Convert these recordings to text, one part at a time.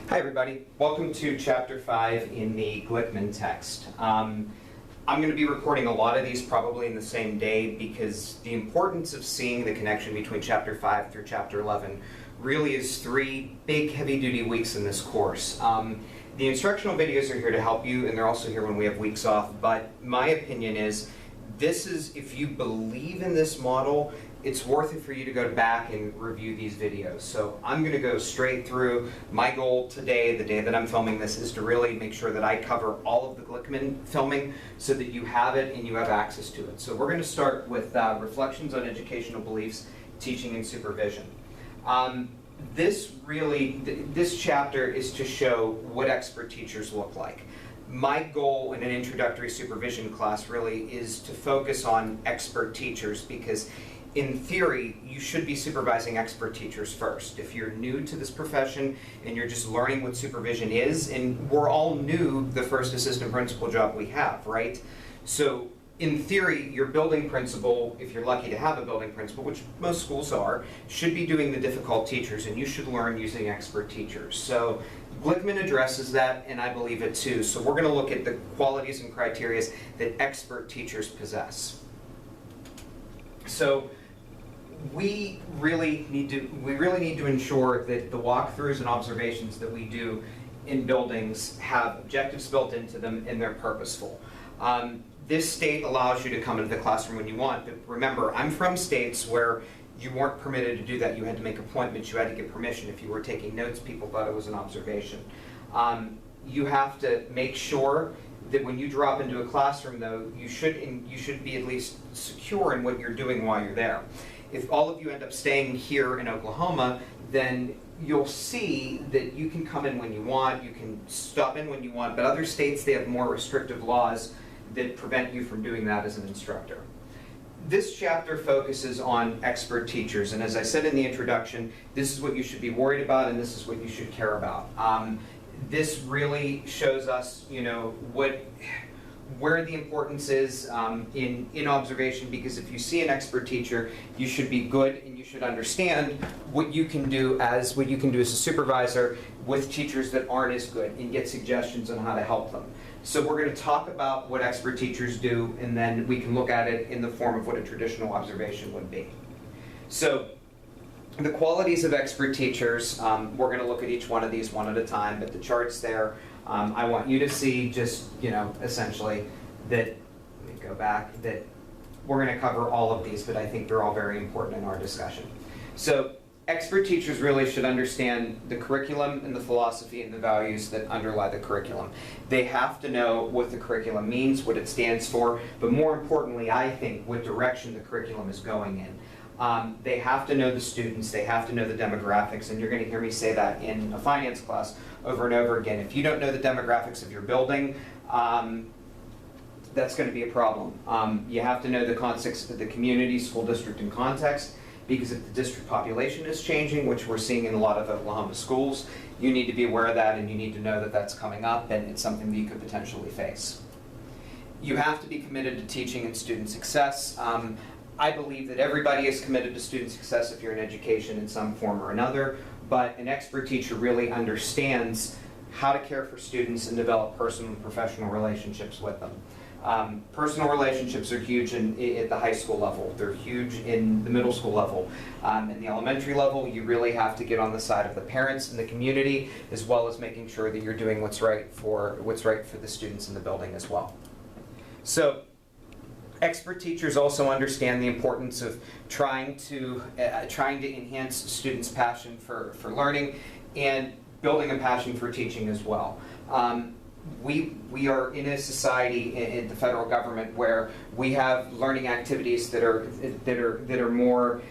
Hi everybody, welcome to Chapter 5 in the Glickman text. I'm going to be recording a lot of these probably in the same day because the importance of seeing the connection between Chapter 5 through Chapter 11 really is 3 big heavy-duty weeks in this course. The instructional videos are here to help you, and they're also here when we have weeks off, but my opinion is this is, if you believe in this model, it's worth it for you to go back and review these videos. So I'm going to go straight through. My goal today, the day that I'm filming this, is to really make sure that I cover all of the Glickman filming so that you have it and you have access to it. So we're going to start with Reflections on Educational Beliefs, Teaching and Supervision. This chapter is to show what expert teachers look like. My goal in an introductory supervision class really is to focus on expert teachers because in theory, you should be supervising expert teachers first. If you're new to this profession and you're just learning what supervision is, and we're all new the first assistant principal job we have, right? So in theory, your building principal, if you're lucky to have a building principal, which most schools are, should be doing the difficult teachers, and you should learn using expert teachers. So Glickman addresses that, and I believe it too. So we're going to look at the qualities and criteria that expert teachers possess. So we really need to ensure that the walkthroughs and observations that we do in buildings have objectives built into them and they're purposeful. This state allows you to come into the classroom when you want, but remember, I'm from states where you weren't permitted to do that. You had to make appointments, you had to get permission. If you were taking notes, people thought it was an observation. You have to make sure that when you drop into a classroom, though, you should be at least secure in what you're doing while you're there. If all of you end up staying here in Oklahoma, then you'll see that you can come in when you want, you can stop in when you want, but other states, they have more restrictive laws that prevent you from doing that as an instructor. This chapter focuses on expert teachers, and as I said in the introduction, this is what you should be worried about and this is what you should care about. This really shows us, where the importance is in observation, because if you see an expert teacher, you should be good and you should understand what you can do as a supervisor with teachers that aren't as good and get suggestions on how to help them. So we're going to talk about what expert teachers do, and then we can look at it in the form of what a traditional observation would be. So the qualities of expert teachers, we're going to look at each one of these one at a time, but the chart's there. I want you to see just, essentially that, let me go back, that we're going to cover all of these, but I think they're all very important in our discussion. So expert teachers really should understand the curriculum and the philosophy and the values that underlie the curriculum. They have to know what the curriculum means, what it stands for, but more importantly, I think, what direction the curriculum is going in. They have to know the students, they have to know the demographics, and you're going to hear me say that in a finance class over and over again. If you don't know the demographics of your building, that's going to be a problem. You have to know the context of the community, school district, and context, because if the district population is changing, which we're seeing in a lot of Oklahoma schools, you need to be aware of that, and you need to know that that's coming up, and it's something that you could potentially face. You have to be committed to teaching and student success. I believe that everybody is committed to student success if you're in education in some form or another, but an expert teacher really understands how to care for students and develop personal and professional relationships with them. Personal relationships are huge at the high school level. They're huge in the middle school level. In the elementary level, you really have to get on the side of the parents and the community, as well as making sure that you're doing what's right for the students in the building as well. So expert teachers also understand the importance of trying to enhance students' passion for learning and building a passion for teaching as well. We are in a society in the federal government where we have learning activities that are more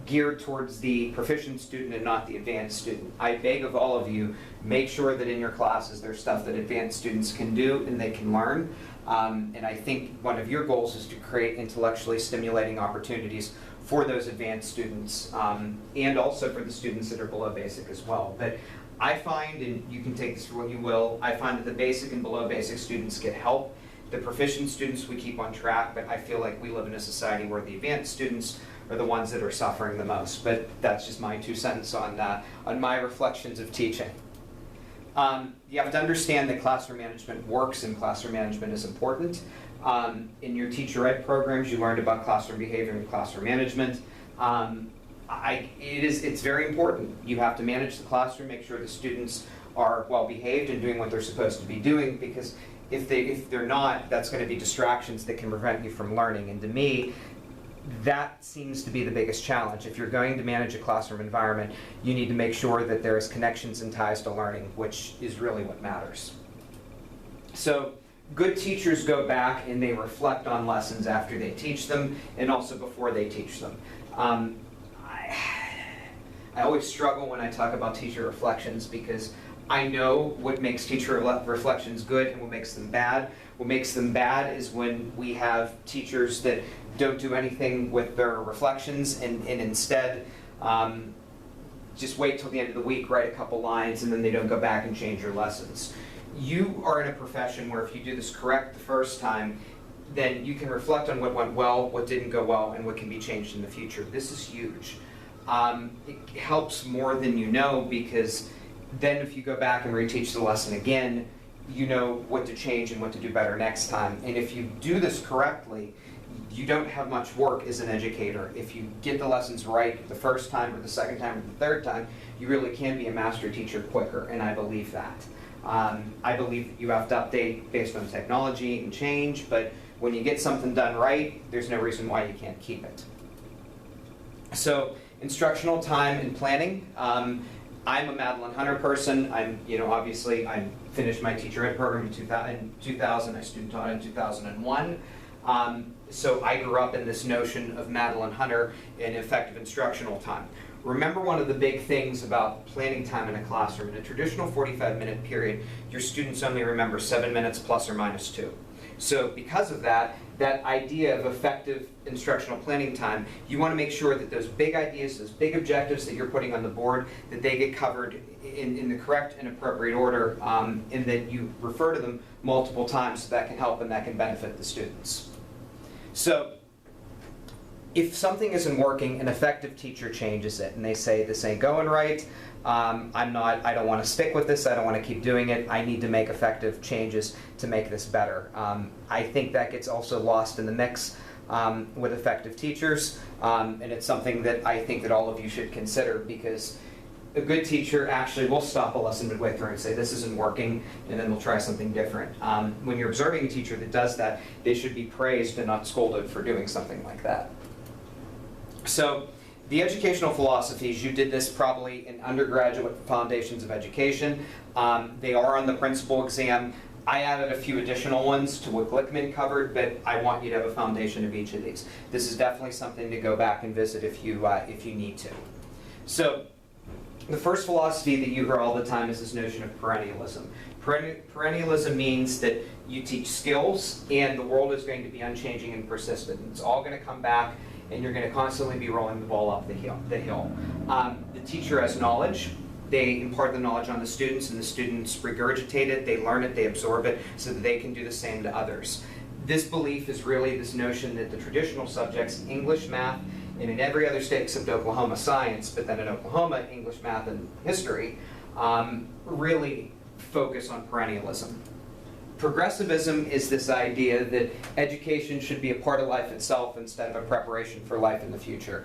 geared towards the proficient student and not the advanced student. I beg of all of you, make sure that in your classes there's stuff that advanced students can do and they can learn. And I think one of your goals is to create intellectually stimulating opportunities for those advanced students, and also for the students that are below basic as well. But I find, and you can take this for what you will, I find that the basic and below basic students get help. The proficient students we keep on track, but I feel like we live in a society where the advanced students are the ones that are suffering the most. But that's just my 2 cents on my reflections of teaching. You have to understand that classroom management works and classroom management is important. In your teacher ed programs, you learned about classroom behavior and classroom management. It's very important. You have to manage the classroom, make sure the students are well behaved and doing what they're supposed to be doing, because if they're not, that's going to be distractions that can prevent you from learning. And to me, that seems to be the biggest challenge. If you're going to manage a classroom environment, you need to make sure that there's connections and ties to learning, which is really what matters. So good teachers go back and they reflect on lessons after they teach them and also before they teach them. I always struggle when I talk about teacher reflections, because I know what makes teacher reflections good and what makes them bad. What makes them bad is when we have teachers that don't do anything with their reflections and instead just wait till the end of the week, write a couple lines, and then they don't go back and change your lessons. You are in a profession where if you do this correct the first time, then you can reflect on what went well, what didn't go well, and what can be changed in the future. This is huge. It helps more than you know, because then if you go back and reteach the lesson again, you know what to change and what to do better next time. And if you do this correctly, you don't have much work as an educator. If you get the lessons right the first time or the second time or the third time, you really can be a master teacher quicker, and I believe that. I believe that you have to update based on technology and change, but when you get something done right, there's no reason why you can't keep it. So, instructional time and planning. I'm a Madeline Hunter person. Obviously, I finished my teacher ed program in 2000. I student taught in 2001. So I grew up in this notion of Madeline Hunter and effective instructional time. Remember, one of the big things about planning time in a classroom, in a traditional 45-minute period, your students only remember 7 minutes plus or minus 2. So because of that, that idea of effective instructional planning time, you want to make sure that those big ideas, those big objectives that you're putting on the board, that they get covered in the correct and appropriate order, and that you refer to them multiple times, so that can help and that can benefit the students. So if something isn't working, an effective teacher changes it, and they say, this ain't going right, I don't want to stick with this, I don't want to keep doing it, I need to make effective changes to make this better. I think that gets also lost in the mix with effective teachers, and it's something that I think that all of you should consider, because a good teacher actually will stop a lesson midway through and say, this isn't working, and then we'll try something different. When you're observing a teacher that does that, they should be praised and not scolded for doing something like that. So, the educational philosophies, you did this probably in undergraduate foundations of education. They are on the principal exam. I added a few additional ones to what Glickman covered, but I want you to have a foundation of each of these. This is definitely something to go back and visit if you need to. So, the first philosophy that you hear all the time is this notion of perennialism. Perennialism means that you teach skills, and the world is going to be unchanging and persistent. It's all going to come back, and you're going to constantly be rolling the ball up the hill. The teacher has knowledge. They impart the knowledge on the students, and the students regurgitate it, they learn it, they absorb it, so that they can do the same to others. This belief is really this notion that the traditional subjects, English, math, and in every other state except Oklahoma, science, but then in Oklahoma, English, math, and history, really focus on perennialism. Progressivism is this idea that education should be a part of life itself instead of a preparation for life in the future.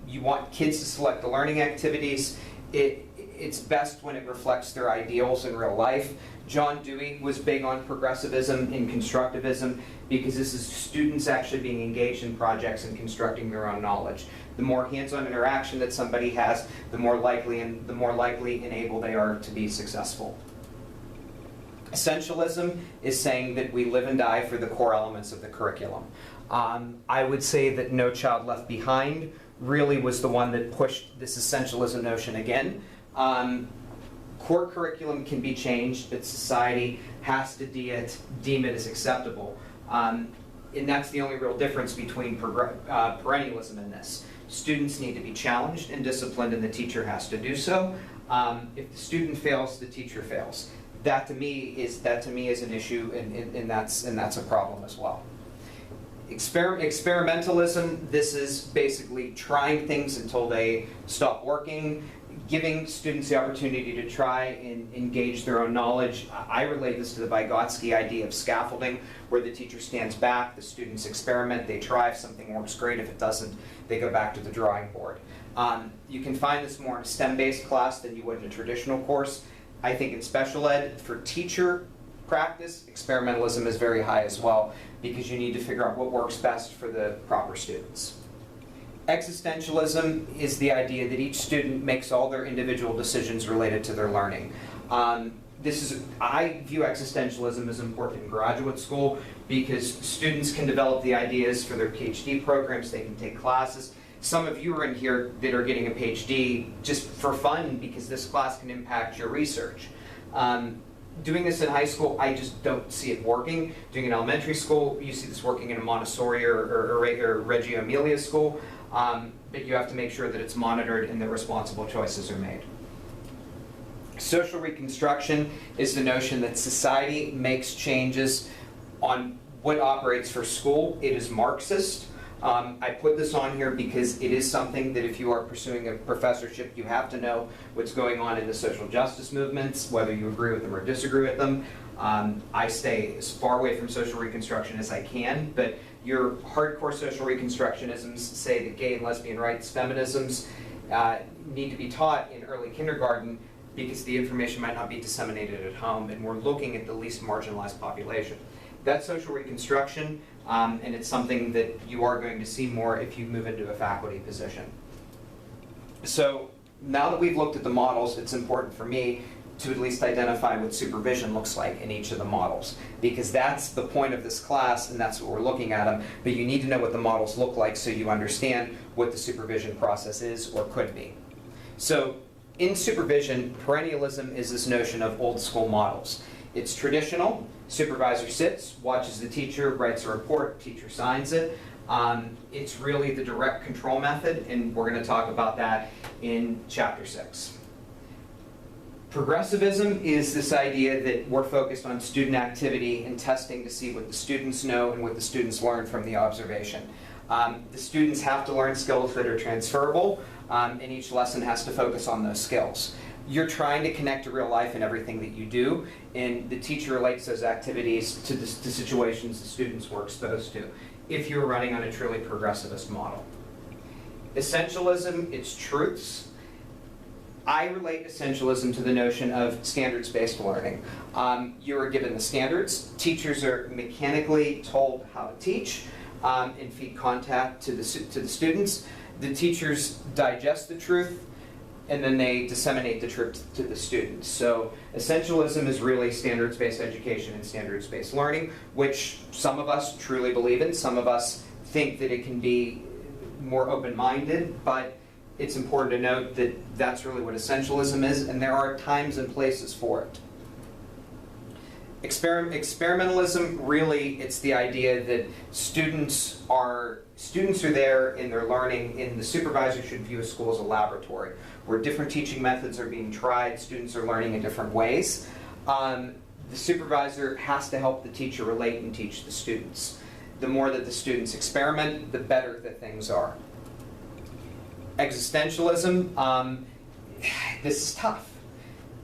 You want kids to select the learning activities. It's best when it reflects their ideals in real life. John Dewey was big on progressivism and constructivism, because this is students actually being engaged in projects and constructing their own knowledge. The more hands-on interaction that somebody has, the more likely and able they are to be successful. Essentialism is saying that we live and die for the core elements of the curriculum. I would say that No Child Left Behind really was the one that pushed this essentialism notion again. Core curriculum can be changed, but society has to deem it as acceptable. And that's the only real difference between perennialism and this. Students need to be challenged and disciplined, and the teacher has to do so. If the student fails, the teacher fails. That to me is an issue, and that's a problem as well. Experimentalism, this is basically trying things until they stop working, Giving students the opportunity to try and engage their own knowledge. I relate this to the Vygotsky idea of scaffolding, where the teacher stands back, the students experiment, they try. If something works, great. If it doesn't, they go back to the drawing board. You can find this more in a STEM-based class than you would in a traditional course. I think in special ed, for teacher practice, experimentalism is very high as well, because you need to figure out what works best for the proper students. Existentialism is the idea that each student makes all their individual decisions related to their learning. I view existentialism as important in graduate school because students can develop the ideas for their PhD programs, they can take classes. Some of you are in here that are getting a PhD just for fun because this class can impact your research. Doing this in high school, I just don't see it working. Doing it in elementary school, you see this working in a Montessori or Reggio Emilia school. But you have to make sure that it's monitored and that responsible choices are made. Social reconstruction is the notion that society makes changes on what operates for school. It is Marxist. I put this on here because it is something that if you are pursuing a professorship, you have to know what's going on in the social justice movements, whether you agree with them or disagree with them. I stay as far away from social reconstruction as I can, but your hardcore social reconstructionisms say that gay and lesbian rights feminisms need to be taught in early kindergarten because the information might not be disseminated at home, and we're looking at the least marginalized population. That's social reconstruction, and it's something that you are going to see more if you move into a faculty position. So now that we've looked at the models, it's important for me to at least identify what supervision looks like in each of the models, because that's the point of this class and that's what we're looking at them, but you need to know what the models look like so you understand what the supervision process is or could be. So in supervision, perennialism is this notion of old school models. It's traditional. Supervisor sits, watches the teacher, writes a report, teacher signs it. It's really the direct control method, and we're going to talk about that in Chapter 6. Progressivism is this idea that we're focused on student activity and testing to see what the students know and what the students learn from the observation. The students have to learn skills that are transferable, and each lesson has to focus on those skills. You're trying to connect to real life in everything that you do, and the teacher relates those activities to situations the students were exposed to, if you're running on a truly progressivist model. Essentialism, it's truths. I relate essentialism to the notion of standards-based learning. You are given the standards. Teachers are mechanically told how to teach and feed contact to the students. The teachers digest the truth, and then they disseminate the truth to the students. So essentialism is really standards-based education and standards-based learning, which some of us truly believe in. Some of us think that it can be more open-minded, but it's important to note that that's really what essentialism is, and there are times and places for it. Experimentalism, really, it's the idea that students are there in their learning, and the supervisor should view a school as a laboratory, where different teaching methods are being tried, students are learning in different ways. The supervisor has to help the teacher relate and teach the students. The more that the students experiment, the better that things are. Existentialism, this is tough.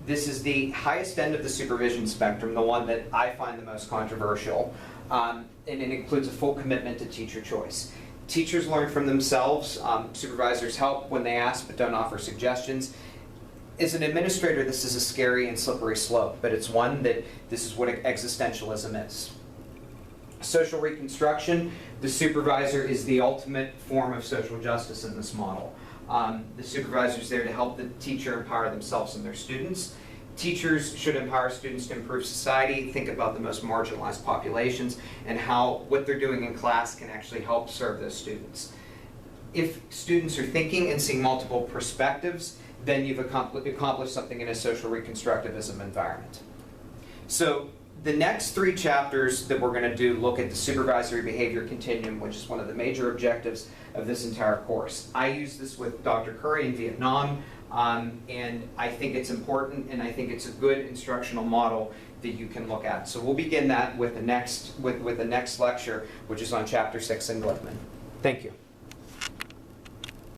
This is the highest end of the supervision spectrum, the one that I find the most controversial, and it includes a full commitment to teacher choice. Teachers learn from themselves, supervisors help when they ask but don't offer suggestions. As an administrator, this is a scary and slippery slope, but it's one that this is what existentialism is. Social reconstruction, the supervisor is the ultimate form of social justice in this model. The supervisor is there to help the teacher empower themselves and their students. Teachers should empower students to improve society, think about the most marginalized populations, and how what they're doing in class can actually help serve those students. If students are thinking and seeing multiple perspectives, then you've accomplished something in a social reconstructivism environment. So the next 3 chapters that we're going to do look at the supervisory behavior continuum, which is one of the major objectives of this entire course. I use this with Dr. Curry in Vietnam, and I think it's important, and I think it's a good instructional model that you can look at. So we'll begin that with the next lecture, which is on Chapter 6 in Glickman. Thank you.